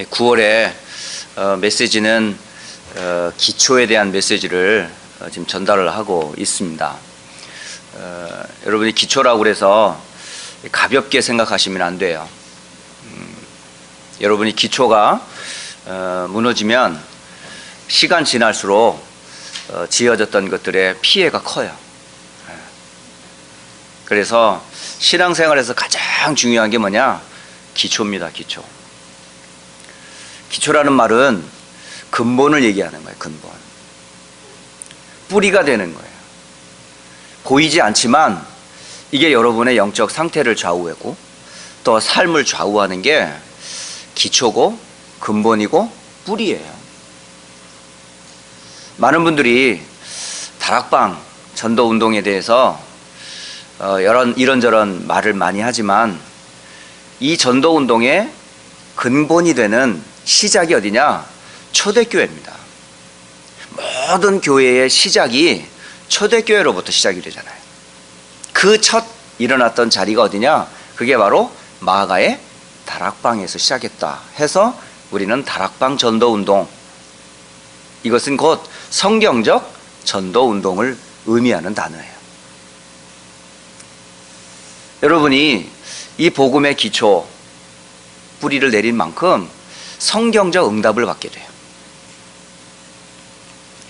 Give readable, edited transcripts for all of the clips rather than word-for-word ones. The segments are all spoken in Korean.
9월에 메시지는 기초에 대한 메시지를 지금 전달을 하고 있습니다. 여러분이 기초라고 그래서 가볍게 생각하시면 안 돼요. 여러분이 기초가 무너지면 시간 지날수록 지어졌던 것들의 피해가 커요. 그래서 신앙생활에서 가장 중요한 게 뭐냐? 기초입니다. 기초. 기초라는 말은 근본을 얘기하는 거예요. 근본. 뿌리가 되는 거예요. 보이지 않지만 이게 여러분의 영적 상태를 좌우하고 또 삶을 좌우하는 게 기초고 근본이고 뿌리예요. 많은 분들이 다락방 전도운동에 대해서 이런저런 말을 많이 하지만 이 전도운동의 근본이 되는 시작이 어디냐? 초대교회입니다. 모든 교회의 시작이 초대교회로부터 시작이 되잖아요. 그 첫 일어났던 자리가 어디냐? 그게 바로 마가의 다락방에서 시작했다 해서 우리는 다락방 전도운동, 이것은 곧 성경적 전도운동을 의미하는 단어예요. 여러분이 이 복음의 기초, 뿌리를 내린 만큼 성경적 응답을 받게 돼요.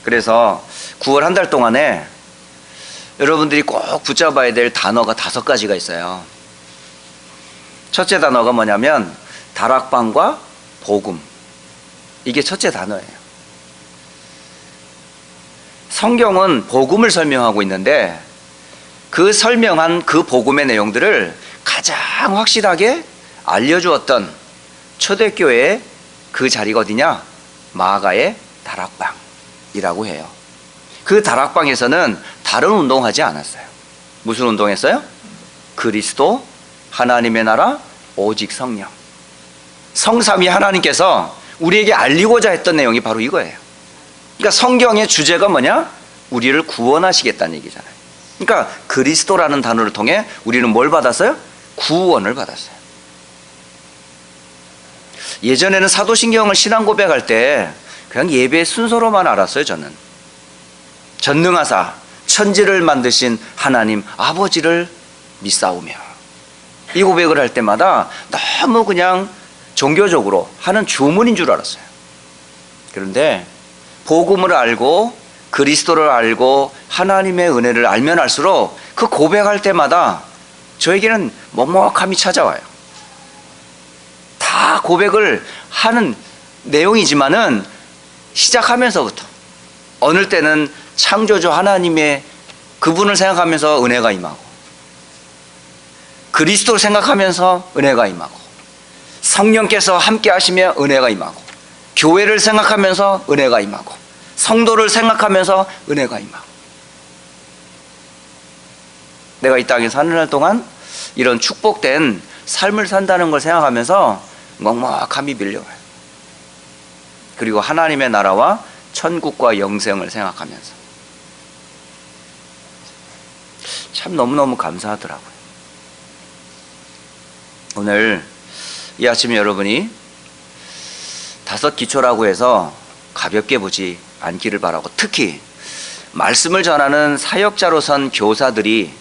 그래서 9월 한 달 동안에 여러분들이 꼭 붙잡아야 될 단어가 5가지가 있어요. 첫째 단어가 뭐냐면 다락방과 복음. 이게 첫째 단어예요. 성경은 복음을 설명하고 있는데 그 설명한 그 복음의 내용들을 가장 확실하게 알려주었던 초대교회의 그 자리가 어디냐? 마가의 다락방이라고 해요. 그 다락방에서는 다른 운동하지 않았어요. 무슨 운동했어요? 그리스도, 하나님의 나라, 오직 성령. 성삼위 하나님께서 우리에게 알리고자 했던 내용이 바로 이거예요. 그러니까 성경의 주제가 뭐냐? 우리를 구원하시겠다는 얘기잖아요. 그러니까 그리스도라는 단어를 통해 우리는 뭘 받았어요? 구원을 받았어요. 예전에는 사도신경을 신앙 고백할 때 그냥 예배 순서로만 알았어요. 저는 전능하사 천지를 만드신 하나님 아버지를 믿사오며, 이 고백을 할 때마다 너무 그냥 종교적으로 하는 주문인 줄 알았어요. 그런데 복음을 알고 그리스도를 알고 하나님의 은혜를 알면 알수록 그 고백할 때마다 저에게는 먹먹함이 찾아와요. 다 고백을 하는 내용이지만은 시작하면서부터 어느 때는 창조주 하나님의 그분을 생각하면서 은혜가 임하고, 그리스도를 생각하면서 은혜가 임하고, 성령께서 함께 하시며 은혜가 임하고, 교회를 생각하면서 은혜가 임하고, 성도를 생각하면서 은혜가 임하고. 내가 이 땅에 사는 날 동안 이런 축복된 삶을 산다는 걸 생각하면서 먹먹함이 밀려와요. 그리고 하나님의 나라와 천국과 영생을 생각하면서 참 너무너무 감사하더라고요. 오늘 이 아침에 여러분이 5 기초라고 해서 가볍게 보지 않기를 바라고, 특히 말씀을 전하는 사역자로선 교사들이,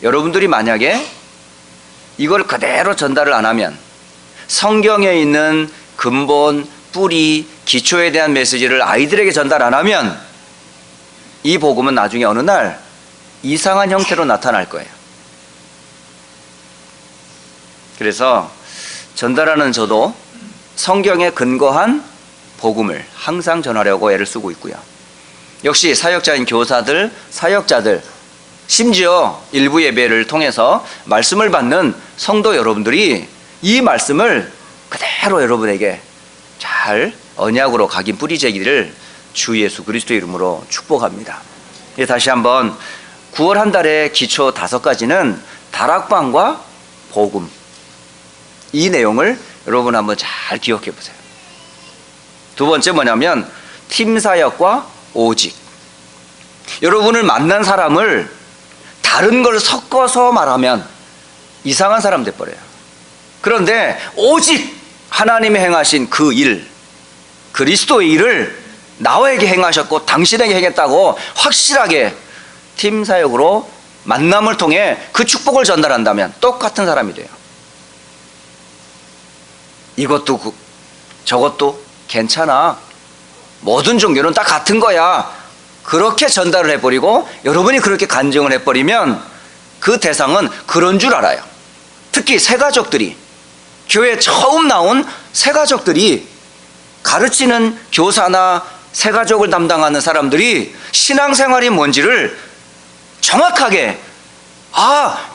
여러분들이 만약에 이걸 그대로 전달을 안 하면, 성경에 있는 근본, 뿌리, 기초에 대한 메시지를 아이들에게 전달 안 하면 이 복음은 나중에 어느 날 이상한 형태로 나타날 거예요. 그래서 전달하는 저도 성경에 근거한 복음을 항상 전하려고 애를 쓰고 있고요. 역시 사역자인 교사들, 사역자들, 심지어 일부 예배를 통해서 말씀을 받는 성도 여러분들이 이 말씀을 그대로 여러분에게 잘 언약으로 각인 뿌리재기를 주 예수 그리스도의 이름으로 축복합니다. 다시 한번 9월 한 달의 기초 5가지는 다락방과 복음, 이 내용을 여러분 한번 잘 기억해 보세요. 두 번째 뭐냐면 팀사역과 오직. 여러분을 만난 사람을 다른 걸 섞어서 말하면 이상한 사람 돼버려요. 그런데 오직 하나님이 행하신 그 일, 그리스도의 일을 나에게 행하셨고 당신에게 행했다고 확실하게 팀 사역으로 만남을 통해 그 축복을 전달한다면 똑같은 사람이 돼요. 이것도 저것도 괜찮아. 모든 종교는 다 같은 거야. 그렇게 전달을 해버리고 여러분이 그렇게 간증을 해버리면 그 대상은 그런 줄 알아요. 특히 새가족들이, 교회에 처음 나온 새가족들이, 가르치는 교사나 새가족을 담당하는 사람들이 신앙생활이 뭔지를 정확하게,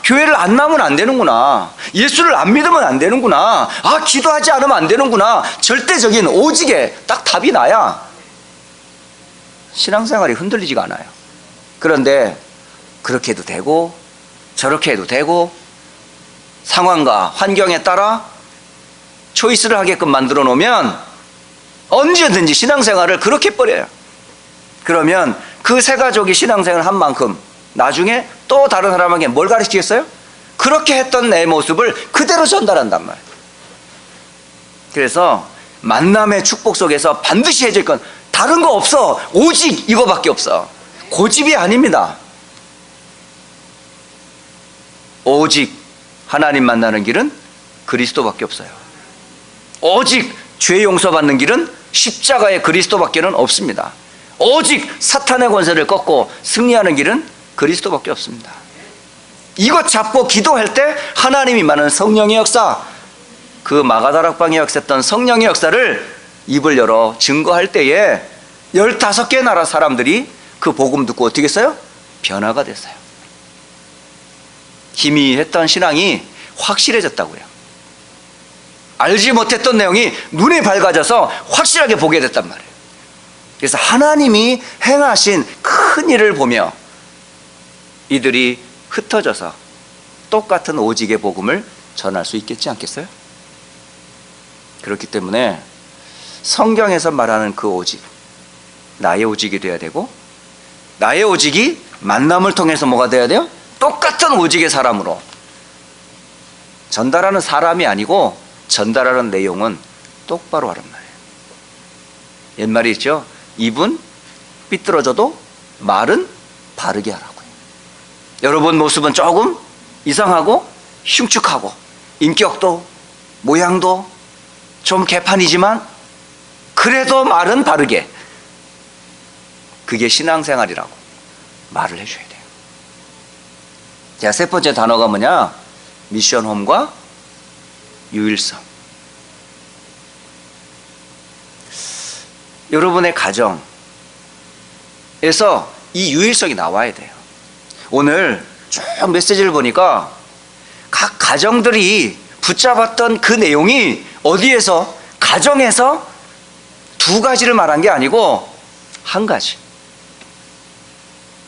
교회를 안 나오면 안 되는구나, 예수를 안 믿으면 안 되는구나, 기도하지 않으면 안 되는구나, 절대적인 오직에 딱 답이 나야 신앙생활이 흔들리지가 않아요. 그런데 그렇게 해도 되고 저렇게 해도 되고 상황과 환경에 따라 초이스를 하게끔 만들어 놓으면 언제든지 신앙생활을 그렇게 버려요. 그러면 그 새 가족이 신앙생활을 한 만큼 나중에 또 다른 사람에게 뭘 가르치겠어요? 그렇게 했던 내 모습을 그대로 전달한단 말이에요. 그래서 만남의 축복 속에서 반드시 해줄 건 다른 거 없어. 오직 이거밖에 없어. 고집이 아닙니다. 오직 하나님 만나는 길은 그리스도밖에 없어요. 오직 죄 용서받는 길은 십자가의 그리스도밖에는 없습니다. 오직 사탄의 권세를 꺾고 승리하는 길은 그리스도밖에 없습니다. 이것 잡고 기도할 때 하나님이 임하는 성령의 역사, 그 마가다락방에 역사했던 성령의 역사를 입을 열어 증거할 때에 15개 나라 사람들이 그 복음 듣고 어떻게 했어요? 변화가 됐어요. 희미했던 신앙이 확실해졌다고요. 알지 못했던 내용이 눈이 밝아져서 확실하게 보게 됐단 말이에요. 그래서 하나님이 행하신 큰 일을 보며 이들이 흩어져서 똑같은 오직의 복음을 전할 수 있겠지 않겠어요? 그렇기 때문에 성경에서 말하는 그 오직, 나의 오직이 돼야 되고, 나의 오직이 만남을 통해서 뭐가 돼야 돼요? 똑같은 오직의 사람으로, 전달하는 사람이 아니고 전달하는 내용은 똑바로 하란 말이에요. 옛말이 있죠. 입은 삐뚤어져도 말은 바르게 하라고요. 여러분 모습은 조금 이상하고 흉측하고 인격도 모양도 좀 개판이지만 그래도 말은 바르게, 그게 신앙생활이라고 말을 해줘야 돼요. 자, 세 번째 단어가 뭐냐? 미션홈과 유일성. 여러분의 가정에서 이 유일성이 나와야 돼요. 오늘 쭉 메시지를 보니까 각 가정들이 붙잡았던 그 내용이 어디에서, 가정에서 두 가지를 말한 게 아니고 한 가지,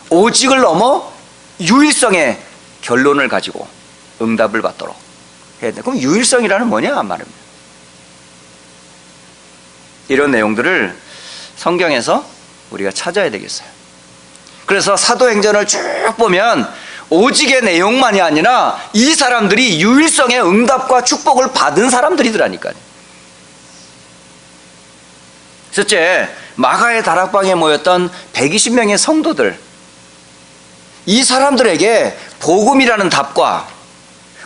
오직을 넘어 유일성의 결론을 가지고 응답을 받도록 해야 돼. 그럼 유일성이라는 뭐냐 말입니다. 이런 내용들을 성경에서 우리가 찾아야 되겠어요. 그래서 사도행전을 쭉 보면 오직의 내용만이 아니라 이 사람들이 유일성의 응답과 축복을 받은 사람들이더라니까요. 셋째, 마가의 다락방에 모였던 120명의 성도들, 이 사람들에게 복음이라는 답과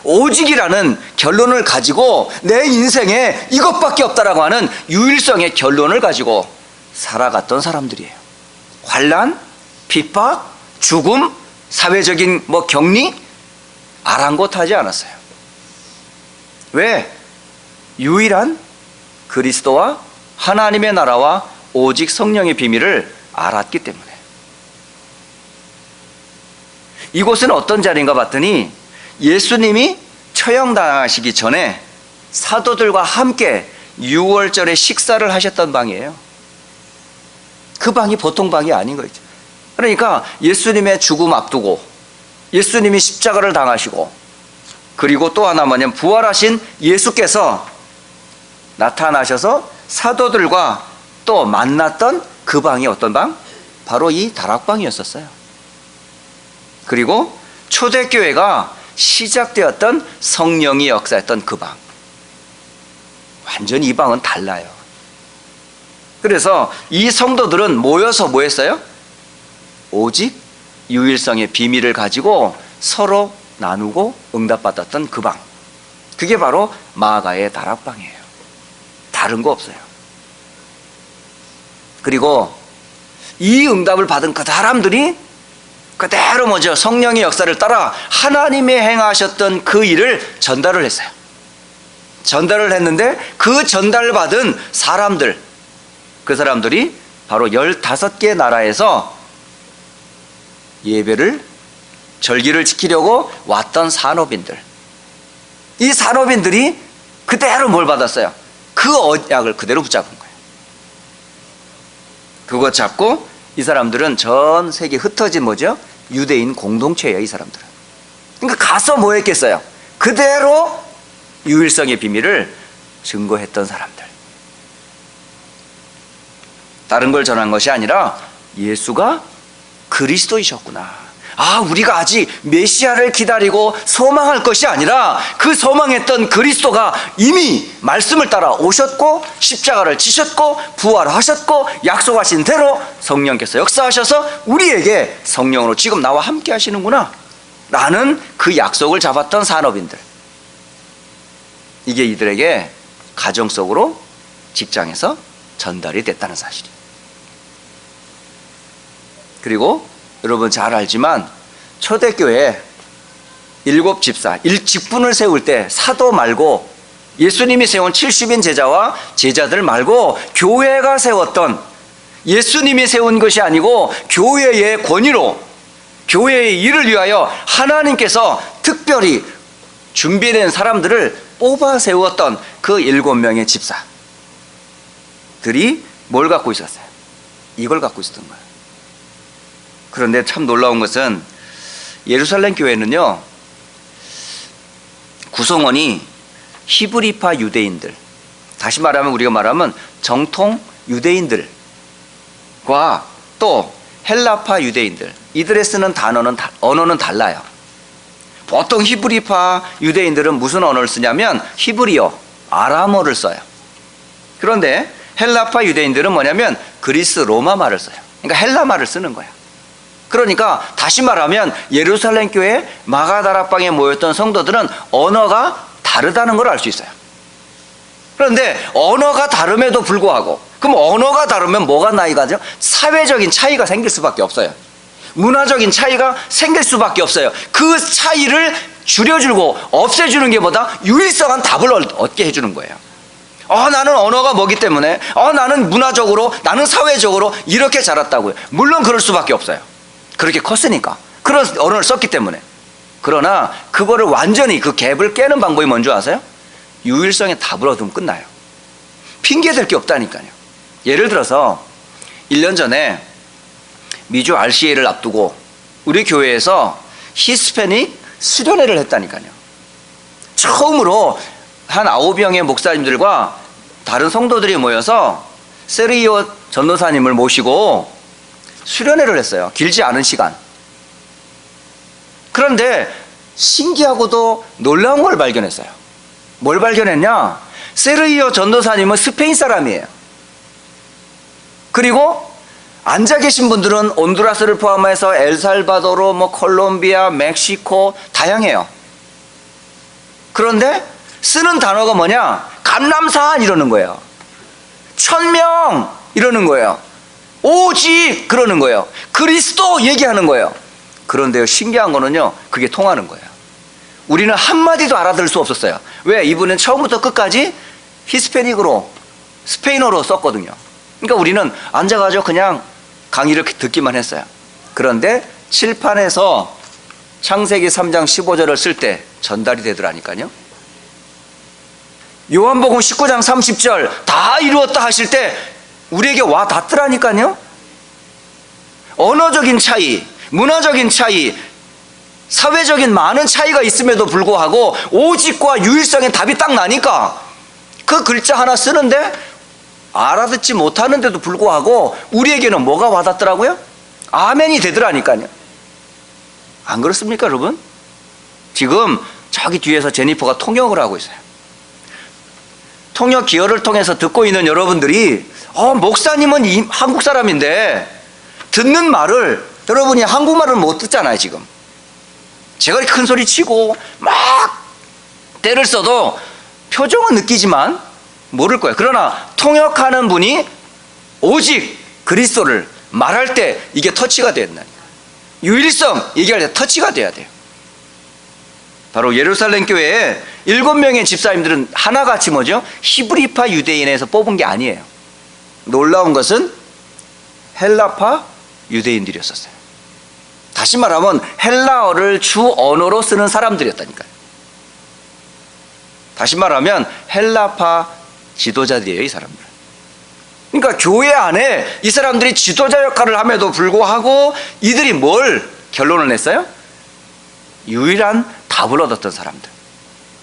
오직이라는 결론을 가지고 내 인생에 이것밖에 없다라고 하는 유일성의 결론을 가지고 살아갔던 사람들이에요. 환난, 핍박, 죽음, 사회적인 격리 아랑곳하지 않았어요. 왜? 유일한 그리스도와 하나님의 나라와 오직 성령의 비밀을 알았기 때문에. 이곳은 어떤 자리인가 봤더니 예수님이 처형당하시기 전에 사도들과 함께 유월절에 식사를 하셨던 방이에요. 그 방이 보통 방이 아닌 거죠. 그러니까 예수님의 죽음 앞두고 예수님이 십자가를 당하시고, 그리고 또 하나 뭐냐면 부활하신 예수께서 나타나셔서 사도들과 또 만났던 그 방이 어떤 방? 바로 이 다락방이었었어요. 그리고 초대교회가 시작되었던 성령이 역사했던 그 방, 완전히 이방은 달라요. 그래서 이 성도들은 모여서 뭐 했어요? 오직 유일성의 비밀을 가지고 서로 나누고 응답받았던 그 방, 그게 바로 마가의 다락방이에요. 다른 거 없어요. 그리고 이 응답을 받은 그 사람들이 그대로 뭐죠? 성령의 역사를 따라 하나님이 행하셨던 그 일을 전달을 했어요. 전달을 했는데 그 전달받은 사람들, 그 사람들이 바로 15개 나라에서 예배를, 절기를 지키려고 왔던 산업인들, 이 산업인들이 그대로 뭘 받았어요? 그 언약을 그대로 붙잡은 거예요. 그거 잡고 이 사람들은 전 세계 흩어진 뭐죠? 유대인 공동체예요, 이 사람들은. 그러니까 가서 뭐 했겠어요? 그대로 유일성의 비밀을 증거했던 사람들. 다른 걸 전한 것이 아니라 예수가 그리스도이셨구나. 아, 우리가 아직 메시아를 기다리고 소망할 것이 아니라 그 소망했던 그리스도가 이미 말씀을 따라 오셨고 십자가를 지셨고 부활하셨고 약속하신 대로 성령께서 역사하셔서 우리에게 성령으로 지금 나와 함께 하시는구나 라는 그 약속을 잡았던 산업인들, 이게 이들에게 가정 속으로, 직장에서 전달이 됐다는 사실이에요. 그리고 여러분 잘 알지만 초대교회 7집사, 1직분을 세울 때 사도 말고 예수님이 세운 70인 제자와 제자들 말고 교회가 세웠던, 예수님이 세운 것이 아니고 교회의 권위로 교회의 일을 위하여 하나님께서 특별히 준비된 사람들을 뽑아 세웠던 그 7명의 집사들이 뭘 갖고 있었어요? 이걸 갖고 있었던 거예요. 그런데 참 놀라운 것은 예루살렘 교회는요, 구성원이 히브리파 유대인들, 다시 말하면 우리가 말하면 정통 유대인들과 또 헬라파 유대인들, 이들의 쓰는 언어는 달라요. 보통 히브리파 유대인들은 무슨 언어를 쓰냐면 히브리어, 아람어를 써요. 그런데 헬라파 유대인들은 뭐냐면 그리스 로마 말을 써요. 그러니까 헬라 말을 쓰는 거예요. 그러니까 다시 말하면 예루살렘 교회 마가다락방에 모였던 성도들은 언어가 다르다는 걸 알 수 있어요. 그런데 언어가 다름에도 불구하고, 그럼 언어가 다르면 뭐가 나이가죠? 사회적인 차이가 생길 수밖에 없어요. 문화적인 차이가 생길 수밖에 없어요. 그 차이를 줄여주고 없애주는 게 보다 유일성한 답을 얻게 해주는 거예요. 나는 언어가 뭐기 때문에, 나는 문화적으로, 나는 사회적으로 이렇게 자랐다고요. 물론 그럴 수밖에 없어요. 그렇게 컸으니까, 그런 언어를 썼기 때문에. 그러나 그거를 완전히 그 갭을 깨는 방법이 뭔지 아세요? 유일성의 답을 얻으면 끝나요. 핑계댈 게 없다니까요. 예를 들어서 1년 전에 미주 RCA를 앞두고 우리 교회에서 히스패닉 수련회를 했다니까요. 처음으로 한 9명의 목사님들과 다른 성도들이 모여서 세르이오 전도사님을 모시고 수련회를 했어요. 길지 않은 시간. 그런데 신기하고도 놀라운 걸 발견했어요. 뭘 발견했냐? 세르이오 전도사님은 스페인 사람이에요. 그리고 앉아 계신 분들은 온두라스를 포함해서 엘살바도르, 콜롬비아, 멕시코 다양해요. 그런데 쓰는 단어가 뭐냐? 감람산 이러는 거예요. 1000명 이러는 거예요. 오직 그러는 거예요. 그리스도 얘기하는 거예요. 그런데요, 신기한 거는요, 그게 통하는 거예요. 우리는 한마디도 알아들을 수 없었어요. 왜? 이분은 처음부터 끝까지 히스패닉으로, 스페인어로 썼거든요. 그러니까 우리는 앉아가지고 그냥 강의를 듣기만 했어요. 그런데 칠판에서 창세기 3장 15절을 쓸 때 전달이 되더라니까요. 요한복음 19장 30절 다 이루었다 하실 때 우리에게 와 닿더라니까요. 언어적인 차이, 문화적인 차이, 사회적인 많은 차이가 있음에도 불구하고 오직과 유일성의 답이 딱 나니까 그 글자 하나 쓰는데 알아듣지 못하는데도 불구하고 우리에게는 뭐가 와닿더라고요? 아멘이 되더라니까요. 안 그렇습니까, 여러분? 지금 저기 뒤에서 제니퍼가 통역을 하고 있어요. 통역 기여를 통해서 듣고 있는 여러분들이 목사님은 한국 사람인데 듣는 말을 여러분이 한국말을 못 듣잖아요. 지금 제가 큰 소리 치고 막 때를 써도 표정은 느끼지만 모를 거예요. 그러나 통역하는 분이 오직 그리스도를 말할 때 이게 터치가 된다니까. 유일성 얘기할 때 터치가 돼야 돼요. 바로 예루살렘 교회에 7명의 집사님들은 하나같이 뭐죠? 히브리파 유대인에서 뽑은 게 아니에요. 놀라운 것은 헬라파 유대인들이었어요. 다시 말하면 헬라어를 주 언어로 쓰는 사람들이었다니까요. 다시 말하면 헬라파 지도자들이에요, 이 사람들. 그러니까 교회 안에 이 사람들이 지도자 역할을 함에도 불구하고 이들이 뭘 결론을 냈어요? 유일한 답을 얻었던 사람들.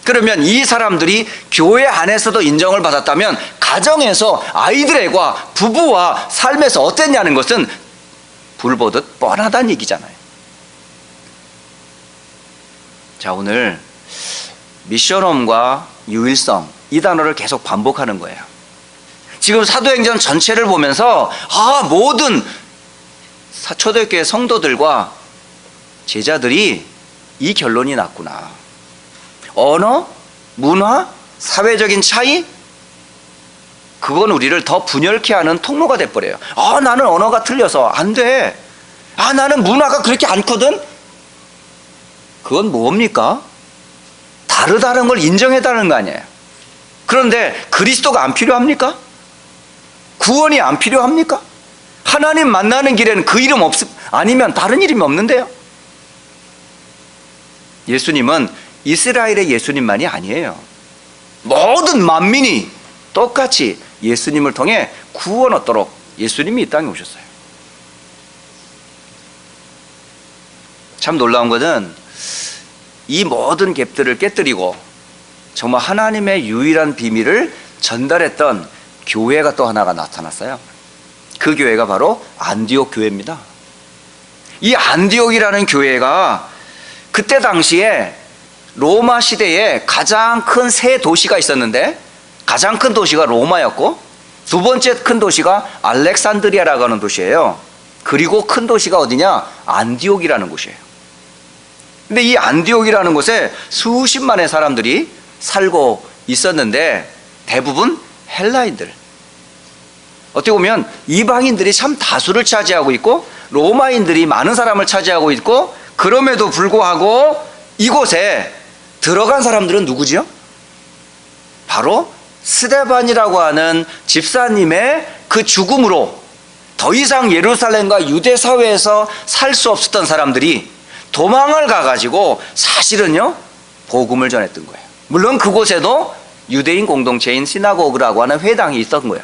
그러면 이 사람들이 교회 안에서도 인정을 받았다면 가정에서 아이들과 부부와 삶에서 어땠냐는 것은 불보듯 뻔하다는 얘기잖아요. 자, 오늘 미션홈과 유일성 이 단어를 계속 반복하는 거예요. 지금 사도행전 전체를 보면서 모든 초대교회 성도들과 제자들이 이 결론이 났구나. 언어, 문화, 사회적인 차이, 그건 우리를 더 분열케 하는 통로가 돼버려요. 나는 언어가 틀려서 안 돼. 나는 문화가 그렇게 않거든. 그건 뭡니까? 다르다는 걸 인정해달라는 거 아니에요. 그런데 그리스도가 안 필요합니까? 구원이 안 필요합니까? 하나님 만나는 길에는 그 이름 아니면 다른 이름이 없는데요. 예수님은 이스라엘의 예수님만이 아니에요. 모든 만민이 똑같이 예수님을 통해 구원 얻도록 예수님이 이 땅에 오셨어요. 참 놀라운 것은 이 모든 갭들을 깨뜨리고 정말 하나님의 유일한 비밀을 전달했던 교회가 또 하나가 나타났어요. 그 교회가 바로 안디옥 교회입니다. 이 안디옥이라는 교회가 그때 당시에 로마 시대에 가장 큰 세 도시가 있었는데, 가장 큰 도시가 로마였고 두 번째 큰 도시가 알렉산드리아라고 하는 도시예요. 그리고 큰 도시가 어디냐? 안디옥이라는 곳이에요. 근데 이 안디옥이라는 곳에 수십만의 사람들이 살고 있었는데 대부분 헬라인들, 어떻게 보면 이방인들이 참 다수를 차지하고 있고 로마인들이 많은 사람을 차지하고 있고, 그럼에도 불구하고 이곳에 들어간 사람들은 누구지요? 바로 스데반이라고 하는 집사님의 그 죽음으로 더 이상 예루살렘과 유대 사회에서 살 수 없었던 사람들이 도망을 가가지고 사실은요 복음을 전했던 거예요. 물론 그곳에도 유대인 공동체인 시나고그라고 하는 회당이 있었던 거예요.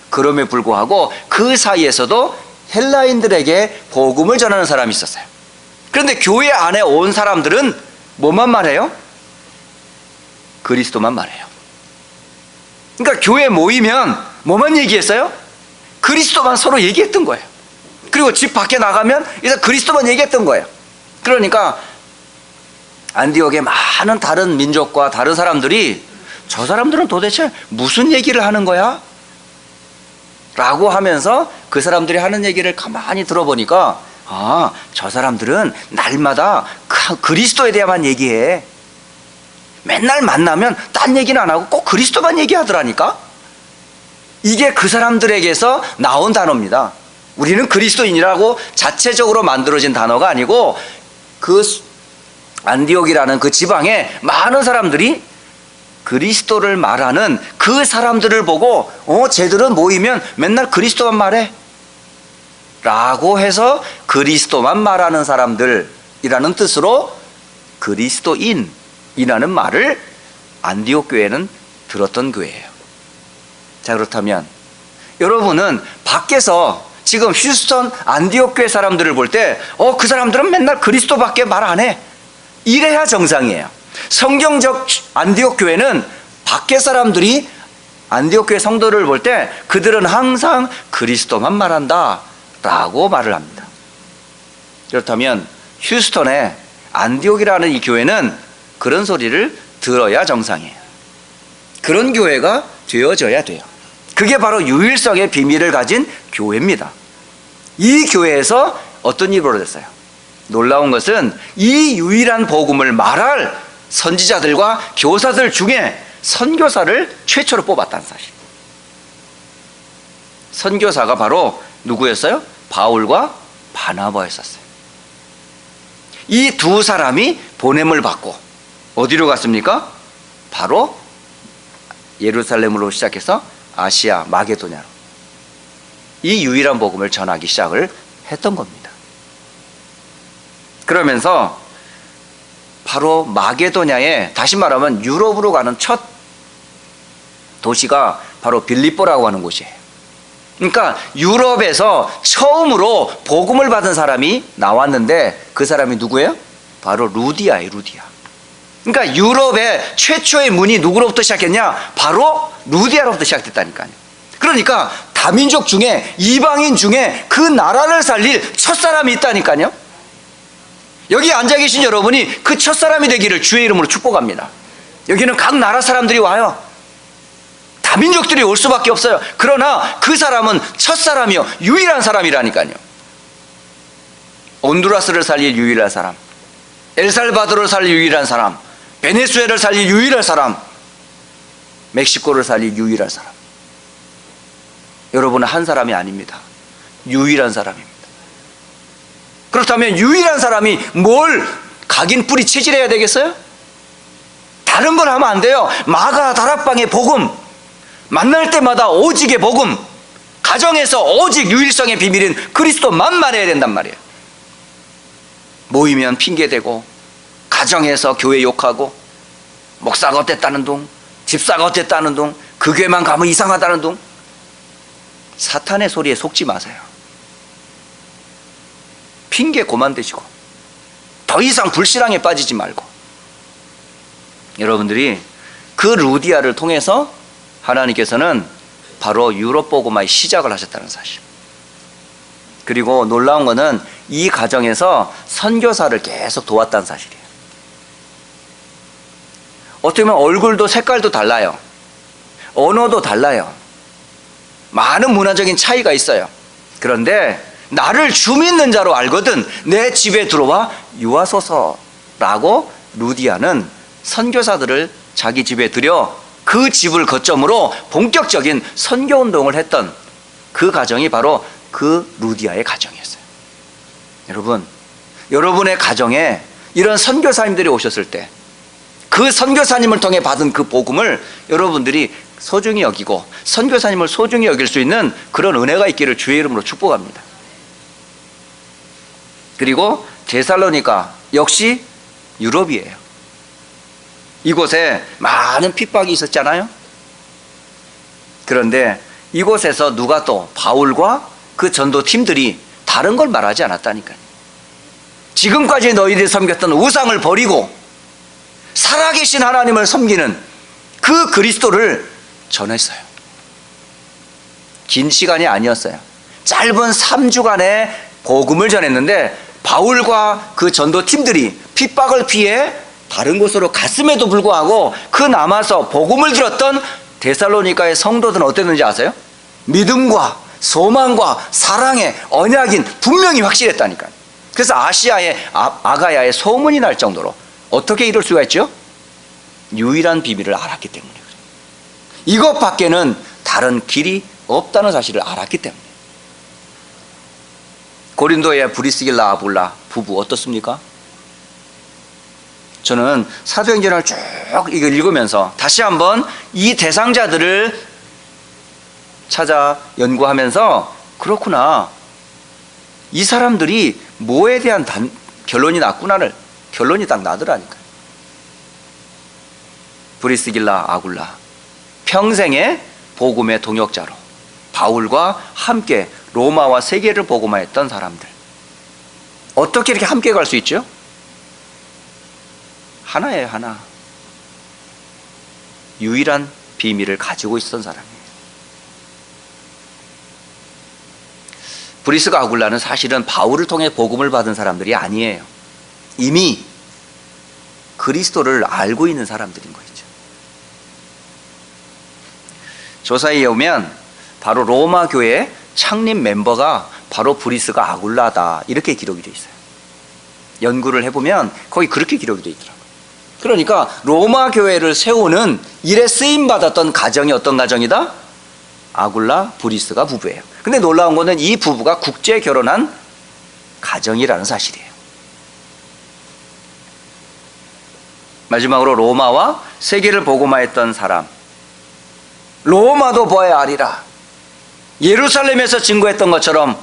그럼에 불구하고 그 사이에서도 헬라인들에게 복음을 전하는 사람이 있었어요. 그런데 교회 안에 온 사람들은 뭐만 말해요? 그리스도만 말해요. 그러니까 교회 모이면 뭐만 얘기했어요? 그리스도만 서로 얘기했던 거예요. 그리고 집 밖에 나가면 일단 그리스도만 얘기했던 거예요. 그러니까 안디옥의 많은 다른 민족과 다른 사람들이 저 사람들은 도대체 무슨 얘기를 하는 거야? 라고 하면서 그 사람들이 하는 얘기를 가만히 들어보니까 저 사람들은 날마다 그리스도에 대해만 얘기해. 맨날 만나면 딴 얘기는 안 하고 꼭 그리스도만 얘기하더라니까. 이게 그 사람들에게서 나온 단어입니다. 우리는 그리스도인이라고 자체적으로 만들어진 단어가 아니고 그 안디옥이라는 그 지방에 많은 사람들이 그리스도를 말하는 그 사람들을 보고 쟤들은 모이면 맨날 그리스도만 말해 라고 해서 그리스도만 말하는 사람들이라는 뜻으로 그리스도인이라는 말을 안디옥 교회는 들었던 교회예요. 자, 그렇다면 여러분은 밖에서 지금 휴스턴 안디옥 교회 사람들을 볼 때 그 사람들은 맨날 그리스도밖에 말 안 해, 이래야 정상이에요. 성경적 안디옥 교회는 밖에 사람들이 안디옥 교회 성도를 볼 때 그들은 항상 그리스도만 말한다 라고 말을 합니다. 그렇다면 휴스턴의 안디옥이라는 이 교회는 그런 소리를 들어야 정상이에요. 그런 교회가 되어져야 돼요. 그게 바로 유일성의 비밀을 가진 교회입니다. 이 교회에서 어떤 일이 벌어졌어요? 놀라운 것은 이 유일한 복음을 말할 선지자들과 교사들 중에 선교사를 최초로 뽑았다는 사실. 선교사가 바로 누구였어요? 바울과 바나바였었어요. 이 두 사람이 보냄을 받고 어디로 갔습니까? 바로 예루살렘으로 시작해서 아시아 마게도냐로 이 유일한 복음을 전하기 시작을 했던 겁니다. 그러면서 바로 마게도냐에, 다시 말하면 유럽으로 가는 첫 도시가 바로 빌립보라고 하는 곳이에요. 그러니까 유럽에서 처음으로 복음을 받은 사람이 나왔는데 그 사람이 누구예요? 바로 루디아예요. 루디아. 그러니까 유럽의 최초의 문이 누구로부터 시작했냐? 바로 루디아로부터 시작됐다니까요. 그러니까 다민족 중에, 이방인 중에 그 나라를 살릴 첫사람이 있다니까요. 여기 앉아 계신 여러분이 그 첫사람이 되기를 주의 이름으로 축복합니다. 여기는 각 나라 사람들이 와요. 다민족들이 올 수밖에 없어요. 그러나 그 사람은 첫사람이요, 유일한 사람이라니까요. 온두라스를 살릴 유일한 사람, 엘살바도르를 살릴 유일한 사람, 베네수엘을 살릴 유일한 사람, 멕시코를 살릴 유일한 사람. 여러분은 한 사람이 아닙니다. 유일한 사람입니다. 그렇다면 유일한 사람이 뭘 각인 뿌리 체질해야 되겠어요? 다른 걸 하면 안 돼요. 마가 다락방의 복음, 만날 때마다 오직의 복음, 가정에서 오직 유일성의 비밀인 그리스도만 말해야 된단 말이에요. 모이면 핑계대고, 가정에서 교회 욕하고, 목사가 어땠다는 둥, 집사가 어땠다는 둥, 그 교회만 가면 이상하다는 둥. 사탄의 소리에 속지 마세요. 핑계 고만 대시고 더 이상 불신앙에 빠지지 말고, 여러분들이 그 루디아를 통해서 하나님께서는 바로 유럽 복음화의 시작을 하셨다는 사실. 그리고 놀라운 것은 이 가정에서 선교사를 계속 도왔다는 사실이에요. 어떻게 보면 얼굴도 색깔도 달라요. 언어도 달라요. 많은 문화적인 차이가 있어요. 그런데 나를 주 믿는 자로 알거든 내 집에 들어와 유하소서라고 루디아는 선교사들을 자기 집에 들여 그 집을 거점으로 본격적인 선교운동을 했던 그 가정이 바로 그 루디아의 가정이었어요. 여러분, 여러분의 가정에 이런 선교사님들이 오셨을 때 그 선교사님을 통해 받은 그 복음을 여러분들이 소중히 여기고 선교사님을 소중히 여길 수 있는 그런 은혜가 있기를 주의 이름으로 축복합니다. 그리고 데살로니가 역시 유럽이에요. 이곳에 많은 핍박이 있었잖아요. 그런데 이곳에서 누가 또 바울과 그 전도팀들이 다른 걸 말하지 않았다니까요. 지금까지 너희들이 섬겼던 우상을 버리고 살아계신 하나님을 섬기는 그 그리스도를 전했어요. 긴 시간이 아니었어요. 짧은 3주간의 복음을 전했는데 바울과 그 전도팀들이 핍박을 피해 다른 곳으로 갔음에도 불구하고 그 남아서 복음을 들었던 데살로니가의 성도들은 어땠는지 아세요? 믿음과 소망과 사랑의 언약인 분명히 확실했다니까요. 그래서 아시아의 아가야의 소문이 날 정도로 어떻게 이럴 수가 있죠? 유일한 비밀을 알았기 때문이에요. 이것밖에는 다른 길이 없다는 사실을 알았기 때문에. 고린도의 브리스길라 아굴라 부부 어떻습니까? 저는 사도행전을 쭉 읽으면서 다시 한번 이 대상자들을 찾아 연구하면서 그렇구나, 이 사람들이 뭐에 대한 결론이 났구나를 결론이 딱 나더라니까요. 브리스길라 아굴라 평생의 복음의 동역자로 바울과 함께 로마와 세계를 복음화했던 사람들. 어떻게 이렇게 함께 갈 수 있죠? 하나예요, 하나. 유일한 비밀을 가지고 있었던 사람이에요. 브리스가 아굴라는 사실은 바울을 통해 복음을 받은 사람들이 아니에요. 이미 그리스도를 알고 있는 사람들인 거죠. 조사에 의하면 바로 로마 교회 창립 멤버가 바로 브리스가 아굴라다, 이렇게 기록이 되어 있어요. 연구를 해보면 거기 그렇게 기록이 되어 있더라고요. 그러니까 로마 교회를 세우는 일에 쓰임받았던 가정이 어떤 가정이다? 아굴라, 브리스가 부부예요. 근데 놀라운 거는 이 부부가 국제 결혼한 가정이라는 사실이에요. 마지막으로 로마와 세계를 복음화했던 사람, 로마도 보아야 하리라. 예루살렘에서 증거했던 것처럼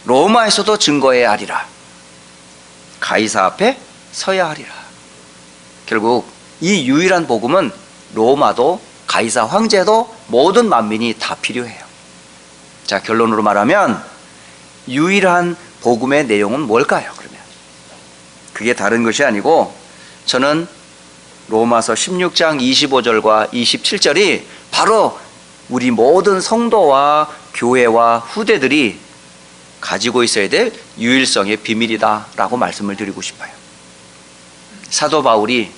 로마에서도 증거해야 하리라. 가이사 앞에 서야 하리라. 결국 이 유일한 복음은 로마도 가이사 황제도 모든 만민이 다 필요해요. 자, 결론으로 말하면 유일한 복음의 내용은 뭘까요? 그러면 그게 다른 것이 아니고, 저는 로마서 16장 25절과 27절이 바로 우리 모든 성도와 교회와 후대들이 가지고 있어야 될 유일성의 비밀이다라고 말씀을 드리고 싶어요. 사도 바울이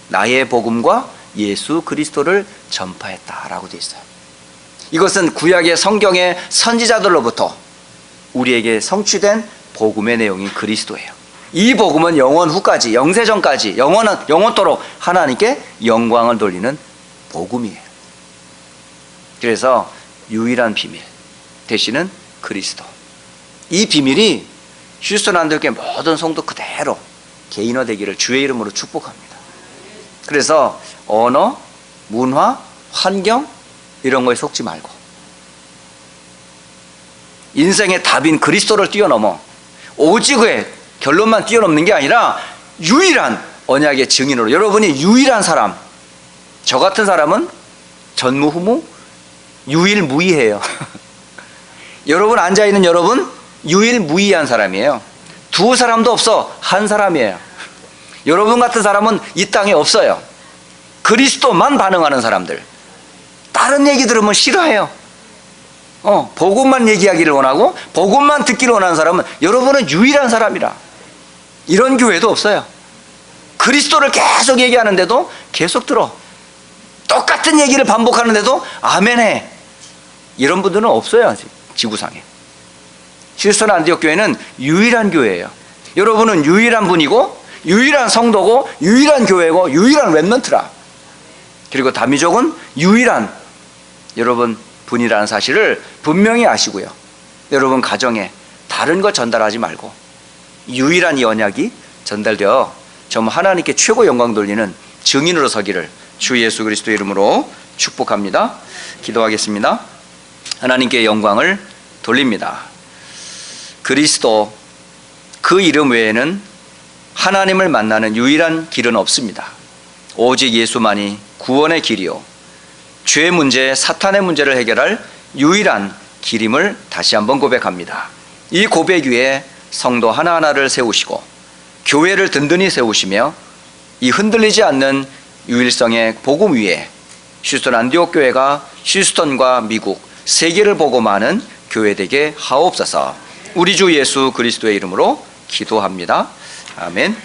나의 복음과 예수 그리스도를 전파했다라고 되어 있어요. 이것은 구약의 성경의 선지자들로부터 우리에게 성취된 복음의 내용인 그리스도예요. 이 복음은 영원 후까지, 영세전까지, 영원토록 하나님께 영광을 돌리는 복음이에요. 그래서 유일한 비밀 대신은 그리스도. 이 비밀이 휴스턴 안드교회 모든 성도 그대로 개인화되기를 주의 이름으로 축복합니다. 그래서 언어, 문화, 환경 이런 거에 속지 말고 인생의 답인 그리스도를 뛰어넘어 오직의 결론만 뛰어넘는 게 아니라 유일한 언약의 증인으로, 여러분이 유일한 사람, 저 같은 사람은 전무후무 유일무이해요. 여러분 앉아있는 여러분 유일무이한 사람이에요. 두 사람도 없어, 한 사람이에요. 여러분 같은 사람은 이 땅에 없어요. 그리스도만 반응하는 사람들, 다른 얘기 들으면 싫어해요. 복음만 얘기하기를 원하고 복음만 듣기를 원하는 사람은 여러분은 유일한 사람이라. 이런 교회도 없어요. 그리스도를 계속 얘기하는데도 계속 들어. 똑같은 얘기를 반복하는데도 아멘해. 이런 분들은 없어요, 아직 지구상에. 휴스턴 안디옥 교회는 유일한 교회예요. 여러분은 유일한 분이고 유일한 성도고 유일한 교회고 유일한 렘넌트라. 그리고 다미족은 유일한 여러분 분이라는 사실을 분명히 아시고요. 여러분 가정에 다른 거 전달하지 말고 유일한 이 언약이 전달되어 정말 하나님께 최고 영광 돌리는 증인으로 서기를 주 예수 그리스도 이름으로 축복합니다. 기도하겠습니다. 하나님께 영광을 돌립니다. 그리스도, 그 이름 외에는 하나님을 만나는 유일한 길은 없습니다. 오직 예수만이 구원의 길이요 죄 문제, 사탄의 문제를 해결할 유일한 길임을 다시 한번 고백합니다. 이 고백 위에 성도 하나하나를 세우시고 교회를 든든히 세우시며 이 흔들리지 않는 유일성의 복음 위에 휴스턴 안디옥 교회가 휴스턴과 미국, 세계를 복음하는 교회 되게 하옵소서. 우리 주 예수 그리스도의 이름으로 기도합니다. 아멘.